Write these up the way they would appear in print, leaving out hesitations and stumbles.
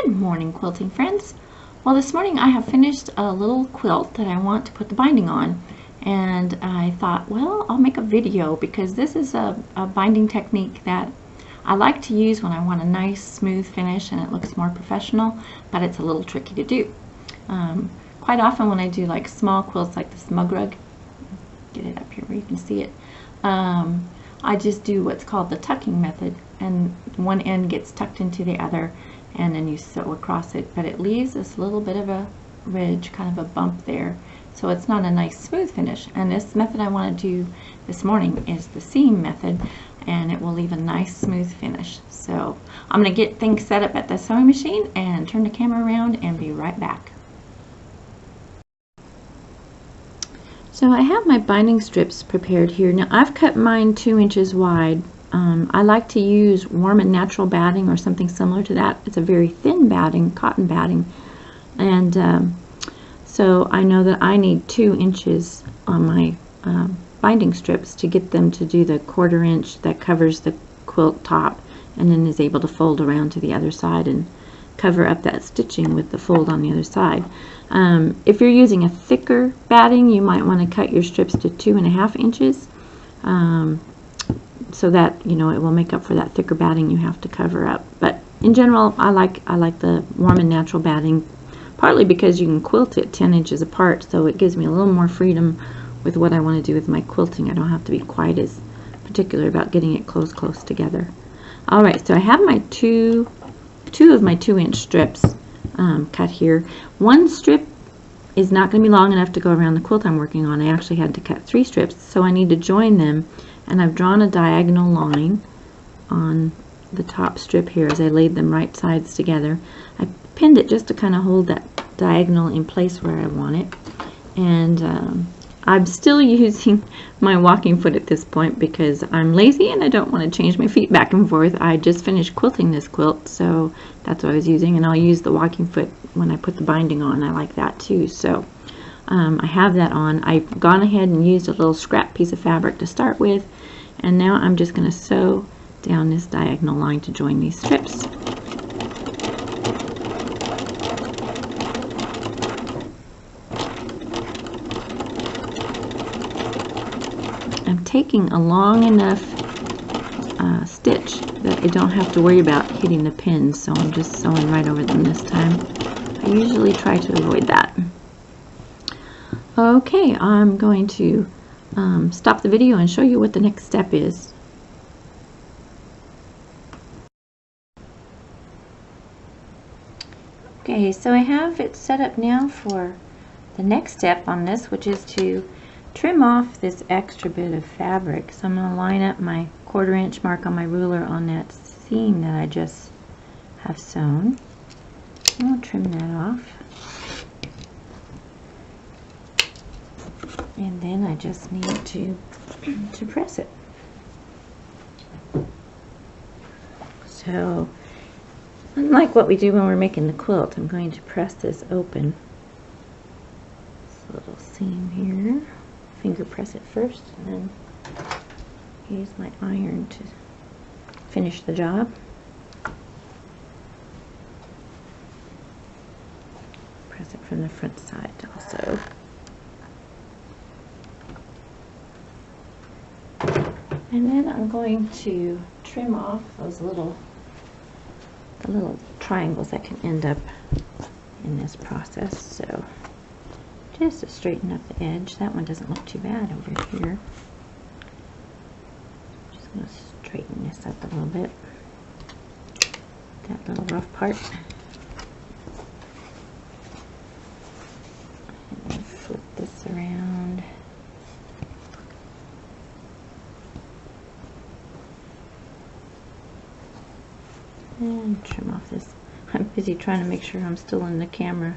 Good morning, quilting friends. Well, this morning I have finished a little quilt that I want to put the binding on, and I thought, well, I'll make a video because this is a binding technique that I like to use when I want a nice smooth finish and it looks more professional, but it's a little tricky to do. Quite often when I do like small quilts like this mug rug, get it up here where you can see it, I just do what's called the tucking method, and one end gets tucked into the other and then you sew across it, but it leaves this little bit of a ridge, kind of a bump there, so it's not a nice smooth finish. And this method I want to do this morning is the seam method, and it will leave a nice smooth finish. So I'm going to get things set up at the sewing machine and turn the camera around and be right back. So I have my binding strips prepared here. Now I've cut mine 2 inches wide. I like to use warm and natural batting or something similar to that. It's a very thin batting, cotton batting, and so I know that I need 2 inches on my binding strips to get them to do the 1/4 inch that covers the quilt top and then is able to fold around to the other side and cover up that stitching with the fold on the other side. If you're using a thicker batting, you might want to cut your strips to 2.5 inches. So that it will make up for that thicker batting you have to cover up. But in general, I like the warm and natural batting, partly because you can quilt it 10 inches apart, so it gives me a little more freedom with what I want to do with my quilting. I don't have to be quite as particular about getting it close together. Alright, so I have my two of my 2-inch strips cut here. One strip is not going to be long enough to go around the quilt I'm working on. I actually had to cut 3 strips, so I need to join them. And I've drawn a diagonal line on the top strip here as I laid them right sides together. I pinned it just to kind of hold that diagonal in place where I want it. And I'm still using my walking foot at this point because I'm lazy and I don't want to change my feet back and forth. I just finished quilting this quilt, so that's what I was using, and I'll use the walking foot when I put the binding on. I like that too. So I have that on. I've gone ahead and used a little scrap piece of fabric to start with, and now I'm just going to sew down this diagonal line to join these strips. I'm taking a long enough stitch that I don't have to worry about hitting the pins, so I'm just sewing right over them this time. I usually try to avoid that. Okay, I'm going to stop the video and show you what the next step is. Okay, so I have it set up now for the next step on this, which is to trim off this extra bit of fabric. So I'm going to line up my 1/4 inch mark on my ruler on that seam that I just have sewn. I'll trim that off. And then I just need to press it. So, unlike what we do when we're making the quilt, I'm going to press this open. This little seam here. Finger press it first, and then use my iron to finish the job. Press it from the front side also. And then I'm going to trim off those little triangles that can end up in this process. So just to straighten up the edge. That one doesn't look too bad over here. Just going to straighten this up a little bit. That little rough part. And then flip this around. And trim off this. I'm busy trying to make sure I'm still in the camera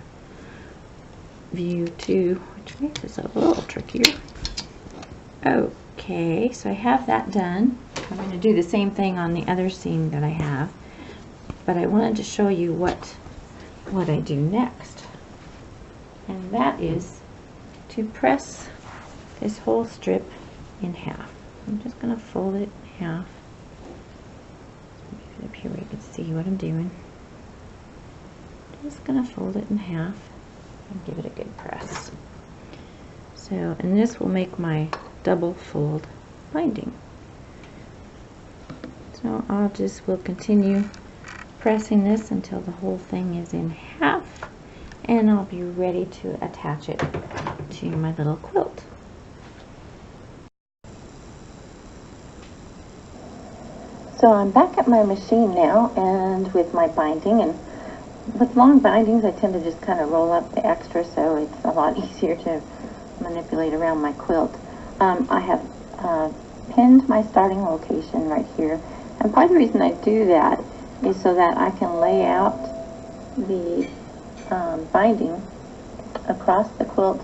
view too, which makes this a little trickier. Okay, so I have that done. I'm going to do the same thing on the other seam that I have, but I wanted to show you what I do next, and that is to press this whole strip in half. I'm just going to fold it in half. Up here where you can see what I'm doing. I'm just going to fold it in half and give it a good press. So, and this will make my double fold binding. So we'll continue pressing this until the whole thing is in half, and I'll be ready to attach it to my little quilt. So I'm back at my machine now, and with my binding, and with long bindings I tend to just kind of roll up the extra, so it's a lot easier to manipulate around my quilt. I have pinned my starting location right here, and part of the reason I do that is so that I can lay out the binding across the quilt.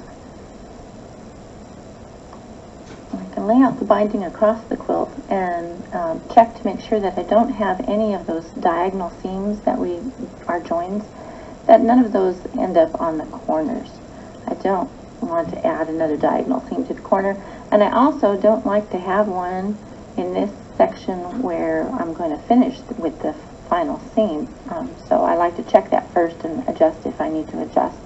I can lay out the binding across the quilt and check to make sure that I don't have any of those diagonal seams that are joins, that none of those end up on the corners. I don't want to add another diagonal seam to the corner, and I also don't like to have one in this section where I'm going to finish with the final seam. So I like to check that first and adjust if I need to adjust.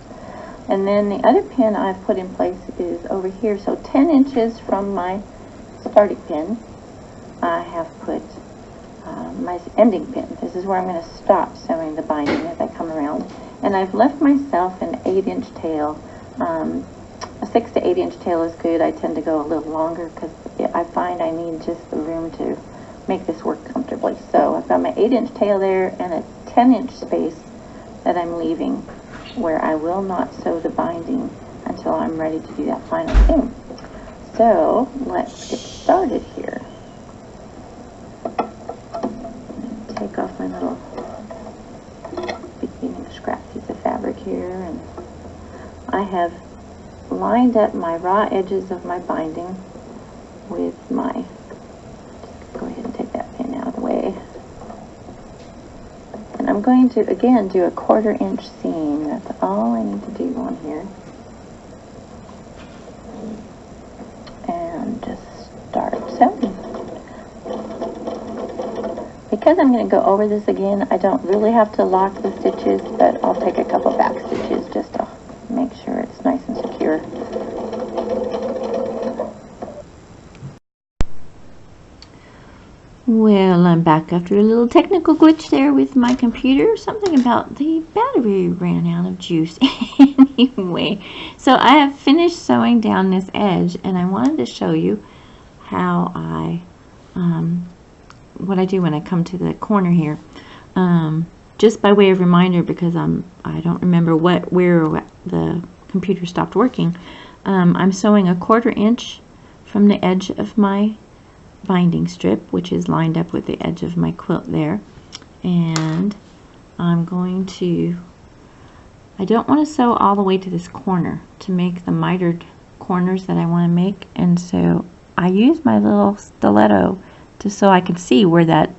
And then the other pin I've put in place is over here. So 10 inches from my starting pin, I have put my ending pin. This is where I'm going to stop sewing the binding as I come around. And I've left myself an 8-inch tail. A 6 to 8 inch tail is good. I tend to go a little longer because I find I need just the room to make this work comfortably. So I've got my 8-inch tail there and a 10-inch space that I'm leaving where I will not sew the binding until I'm ready to do that final seam. So let's get started here. Take off my little beginning scrap piece of fabric here, and I have lined up my raw edges of my binding with my, just go ahead and take that pin out of the way. And I'm going to again do a 1/4 inch seam. That's all I need to do on here. And just start sewing. Because I'm going to go over this again, I don't really have to lock the stitches, but I'll take a couple back stitches just to make sure it's nice and secure. Well, I'm back after a little technical glitch there with my computer. Something about the battery ran out of juice. Anyway, so I have finished sewing down this edge, and I wanted to show you how what I do when I come to the corner here. Just by way of reminder, because I don't remember where the computer stopped working. I'm sewing a 1/4 inch from the edge of my binding strip, which is lined up with the edge of my quilt there, and I'm going to, I don't want to sew all the way to this corner to make the mitered corners that I want to make, and so I use my little stiletto just so I can see where that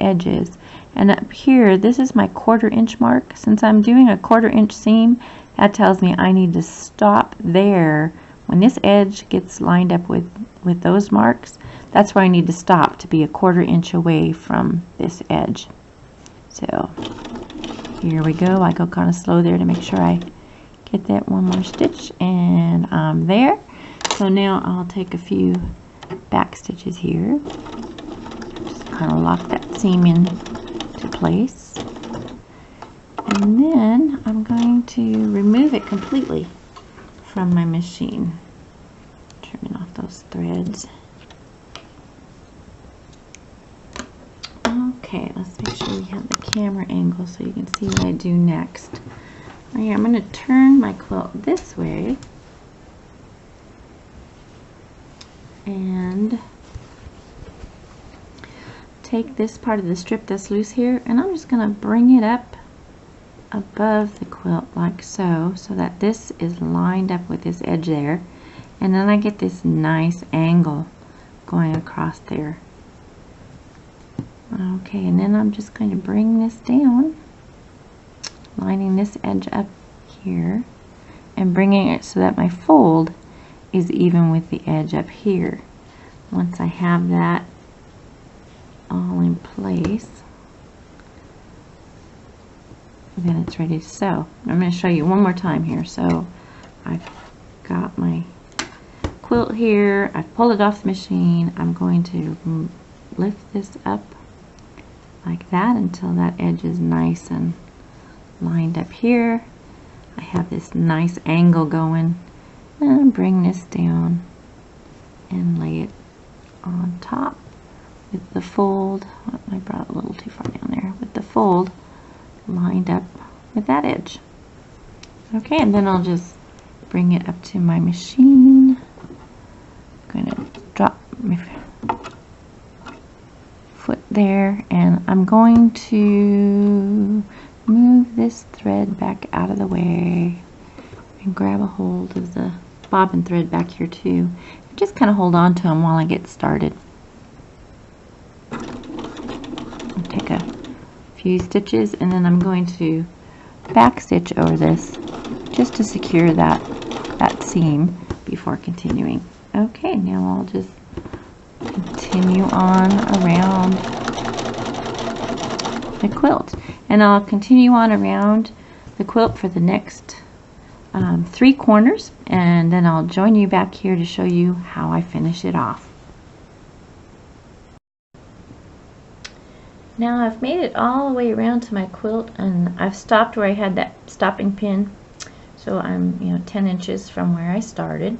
edge is. And up here, this is my 1/4 inch mark. Since I'm doing a 1/4 inch seam, that tells me I need to stop there. When this edge gets lined up with those marks, that's where I need to stop, to be a 1/4 inch away from this edge. So here we go. I go kind of slow there to make sure I get that one more stitch, and I'm there. So now I'll take a few back stitches here. Just kind of lock that seam into place. And then I'm going to remove it completely from my machine. Trimming off those threads. Okay, let's make sure we have the camera angle so you can see what I do next. Okay, I'm going to turn my quilt this way and take this part of the strip that's loose here, and I'm just going to bring it up above the quilt like so, so that this is lined up with this edge there, and then I get this nice angle going across there. Okay, and then I'm just going to bring this down, lining this edge up here and bringing it so that my fold is even with the edge up here. Once I have that all in place, then it's ready to sew. I'm going to show you one more time here. So I've got my quilt here. I've pulled it off the machine. I'm going to lift this up like that until that edge is nice and lined up here. I have this nice angle going, and bring this down and lay it on top with the fold. I brought it a little too far down there. With the fold lined up with that edge. Okay, and then I'll just bring it up to my machine. I'm going to drop my foot there, and I'm going to move this thread back out of the way and grab a hold of the bobbin thread back here too. Just kind of hold on to them while I get started. I'll take a few stitches, and then I'm going to back stitch over this just to secure that seam before continuing. Okay, now I'll just continue on around the quilt, and I'll continue on around the quilt for the next 3 corners, and then I'll join you back here to show you how I finish it off. Now I've made it all the way around to my quilt, and I've stopped where I had that stopping pin, so I'm 10 inches from where I started.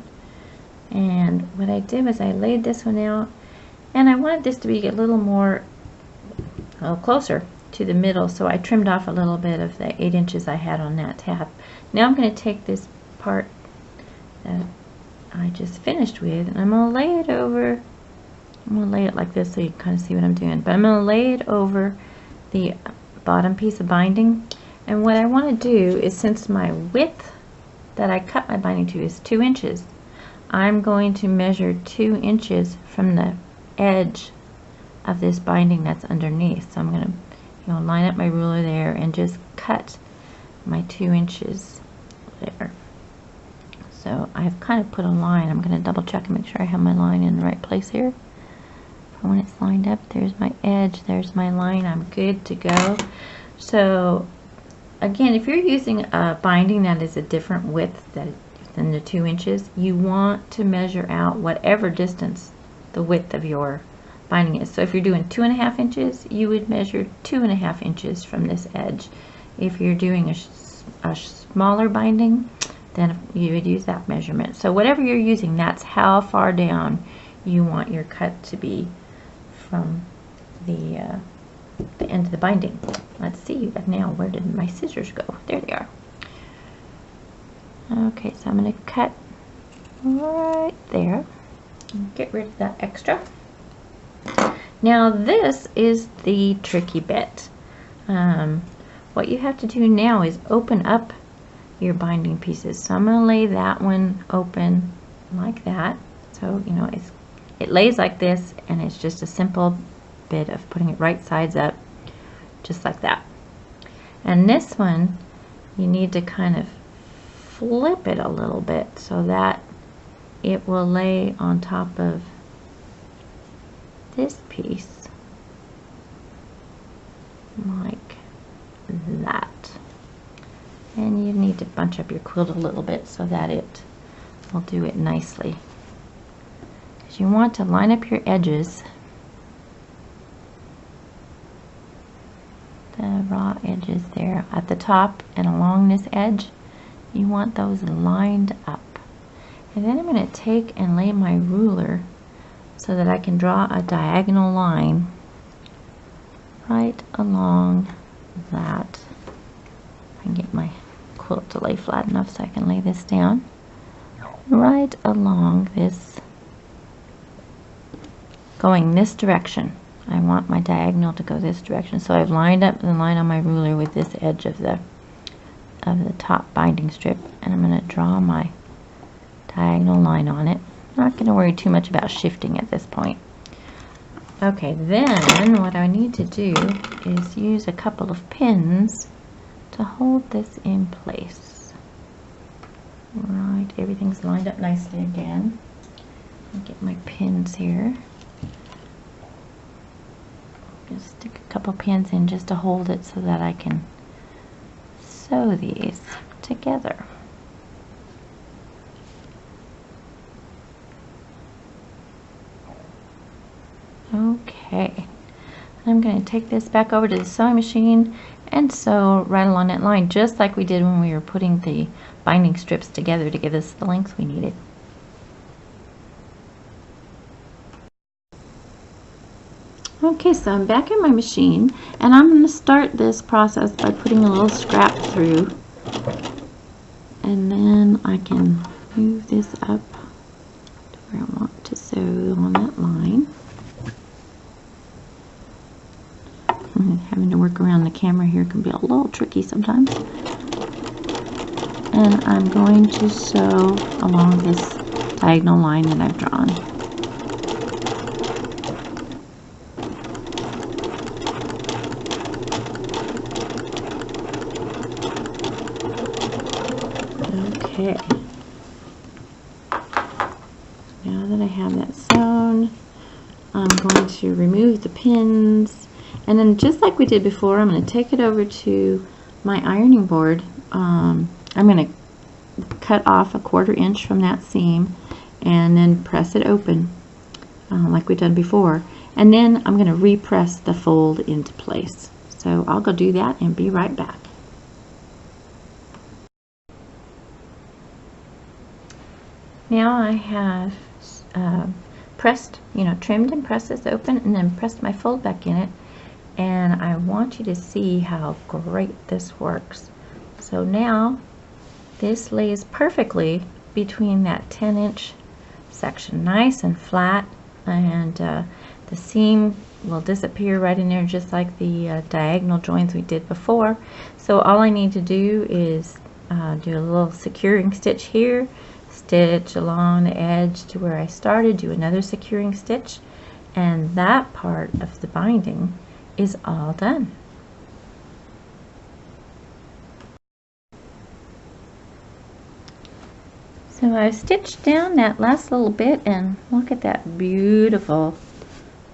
And what I did was I laid this one out, and I wanted this to be a little closer to the middle, so I trimmed off a little bit of the 8 inches I had on that tab. Now I'm going to take this part that I just finished with, and I'm going to lay it over. I'm going to lay it like this so you can kind of see what I'm doing, but I'm going to lay it over the bottom piece of binding. And what I want to do is, since my width that I cut my binding to is 2 inches, I'm going to measure 2 inches from the edge of this binding that's underneath. So I'm going to line up my ruler there and just cut my 2 inches there. So I've kind of put a line. I'm going to double check and make sure I have my line in the right place here. When it's lined up, there's my edge, there's my line, I'm good to go. So again, if you're using a binding that is a different width than the 2 inches, you want to measure out whatever distance the width of your binding is. So if you're doing 2.5 inches, you would measure 2.5 inches from this edge. If you're doing a smaller binding, then you would use that measurement. So whatever you're using, that's how far down you want your cut to be from the end of the binding. Let's see now, where did my scissors go? There they are. Okay, so I'm going to cut right there and get rid of that extra. Now this is the tricky bit. What you have to do now is open up your binding pieces. So I'm going to lay that one open like that. So it lays like this, and it's just a simple bit of putting it right sides up, just like that. And this one, you need to kind of flip it a little bit so that it will lay on top of this piece like that. And you need to bunch up your quilt a little bit so that it will do it nicely. You want to line up your edges, the raw edges there at the top and along this edge. You want those lined up. And then I'm going to take and lay my ruler so that I can draw a diagonal line right along that. I can get my quilt to lay flat enough so I can lay this down right along this, going this direction. I want my diagonal to go this direction. So I've lined up the line on my ruler with this edge of the top binding strip, and I'm going to draw my diagonal line on it. Not going to worry too much about shifting at this point. Okay, then what I need to do is use a couple of pins to hold this in place. Right, everything's lined up nicely again. I'll get my pins here. Just stick a couple pins in just to hold it so that I can sew these together. Okay, I'm going to take this back over to the sewing machine and sew right along that line, just like we did when we were putting the binding strips together to give us the length we needed. Okay, so I'm back in my machine, and I'm going to start this process by putting a little scrap through, and then I can move this up to where I want to sew on that line. Having to work around the camera here can be a little tricky sometimes. And I'm going to sew along this diagonal line that I've drawn. Okay. Now that I have that sewn, I'm going to remove the pins. And then just like we did before, I'm going to take it over to my ironing board. I'm going to cut off a 1/4 inch from that seam and then press it open like we've done before. And then I'm going to repress the fold into place. So I'll go do that and be right back. Now I have pressed, trimmed and pressed this open and then pressed my fold back in it. And I want you to see how great this works. So now this lays perfectly between that 10-inch section, nice and flat, and the seam will disappear right in there just like the diagonal joins we did before. So all I need to do is do a little securing stitch here, stitch along the edge to where I started, do another securing stitch, and that part of the binding is all done. So I've stitched down that last little bit, and look at that beautiful,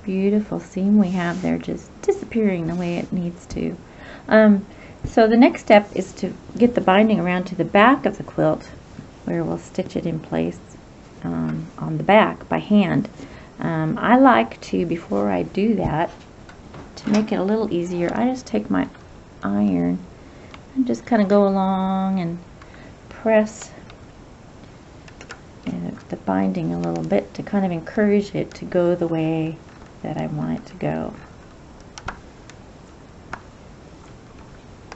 beautiful seam we have there, just disappearing the way it needs to. So the next step is to get the binding around to the back of the quilt, where we'll stitch it in place on the back by hand. I like to, before I do that, to make it a little easier, I just take my iron and just kind of go along and press the binding a little bit to kind of encourage it to go the way that I want it to go.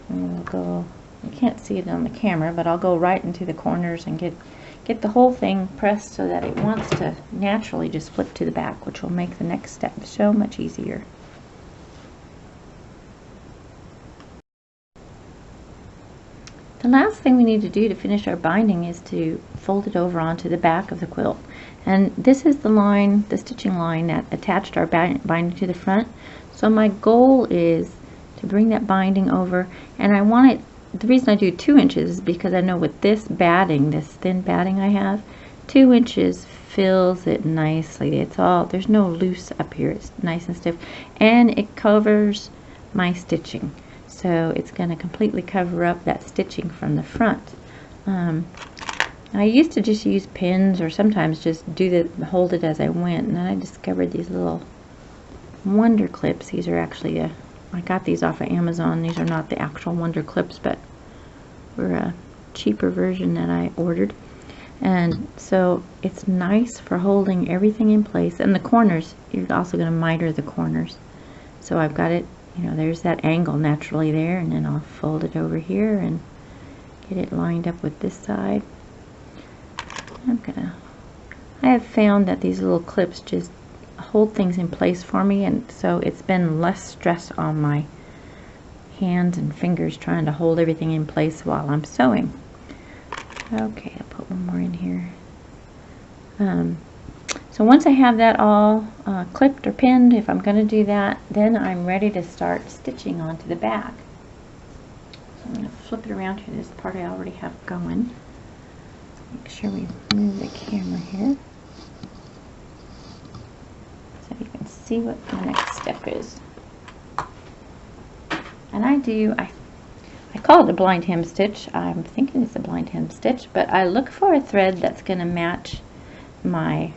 And we'll go, you can't see it on the camera, but I'll go right into the corners and get the whole thing pressed so that it wants to naturally just flip to the back, which will make the next step so much easier. The last thing we need to do to finish our binding is to fold it over onto the back of the quilt. And this is the line, the stitching line that attached our binding to the front. So my goal is to bring that binding over, and I want it, the reason I do 2 inches is because I know with this batting, this thin batting I have, 2 inches fills it nicely. It's all, there's no loose up here, it's nice and stiff, and it covers my stitching. So it's going to completely cover up that stitching from the front. I used to just use pins, or sometimes just hold it as I went, and then I discovered these little Wonder clips. These are actually I got these off of Amazon. These are not the actual Wonder clips, but were a cheaper version that I ordered. And so it's nice for holding everything in place. And the corners, you're also going to miter the corners. So I've got it, there's that angle naturally there, and then I'll fold it over here and get it lined up with this side. I have found that these little clips just hold things in place for me, and so it's been less stress on my hands and fingers trying to hold everything in place while I'm sewing. Okay, I'll put one more in here. So once I have that all clipped or pinned, if I'm going to do that, then I'm ready to start stitching onto the back. So I'm going to flip it around to this part I already have going. Make sure we move the camera here so you can see what the next step is. And I call it a blind hem stitch. I'm thinking it's a blind hem stitch, but I look for a thread that's going to match my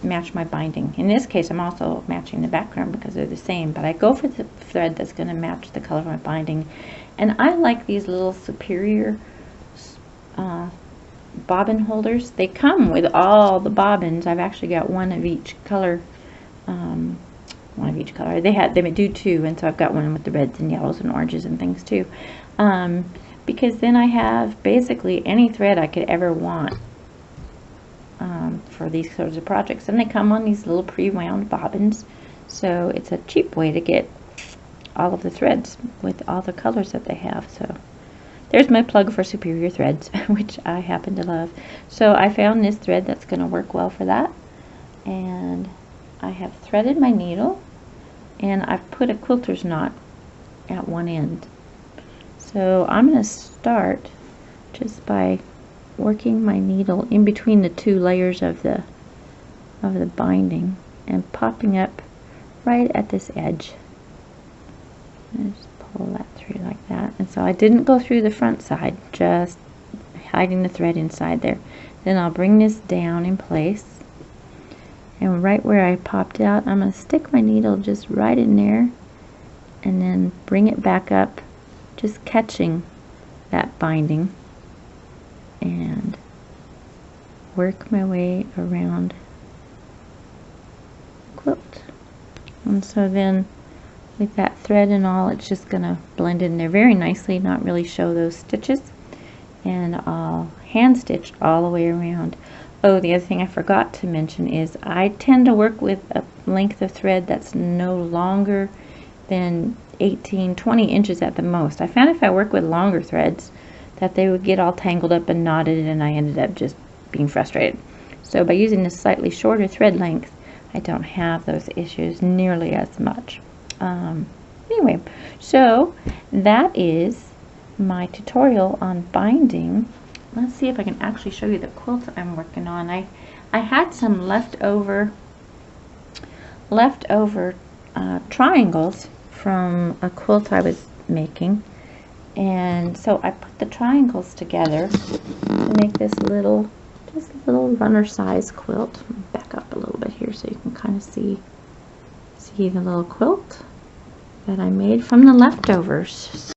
binding. In this case, I'm also matching the background because they're the same, but I go for the thread that's going to match the color of my binding. And I like these little Superior bobbin holders. They come with all the bobbins. I've actually got one of each color. They do two, and so I've got one with the reds and yellows and oranges and things too. Because then I have basically any thread I could ever want for these sorts of projects, and they come on these little pre-wound bobbins, so it's a cheap way to get all of the threads with all the colors that they have. So there's my plug for Superior threads, which I happen to love. So I found this thread that's going to work well for that, and I have threaded my needle, and I've put a quilter's knot at one end. So I'm going to start just by working my needle in between the two layers of the binding and popping up right at this edge. And just pull that through like that. And so I didn't go through the front side, just hiding the thread inside there. Then I'll bring this down in place, and right where I popped out, I'm going to stick my needle just right in there and then bring it back up, just catching that binding, and work my way around the quilt. And so then with that thread and all, it's just going to blend in there very nicely, not really show those stitches. And I'll hand stitch all the way around. Oh, the other thing I forgot to mention is I tend to work with a length of thread that's no longer than 18-20 inches at the most. I found if I work with longer threads that they would get all tangled up and knotted, and I ended up just being frustrated. So by using this slightly shorter thread length, I don't have those issues nearly as much. Anyway, so that is my tutorial on binding. Let's see if I can actually show you the quilt I'm working on. I had some leftover triangles from a quilt I was making, and so I put the triangles together to make this little runner size quilt. Back up a little bit here so you can kind of see the little quilt that I made from the leftovers.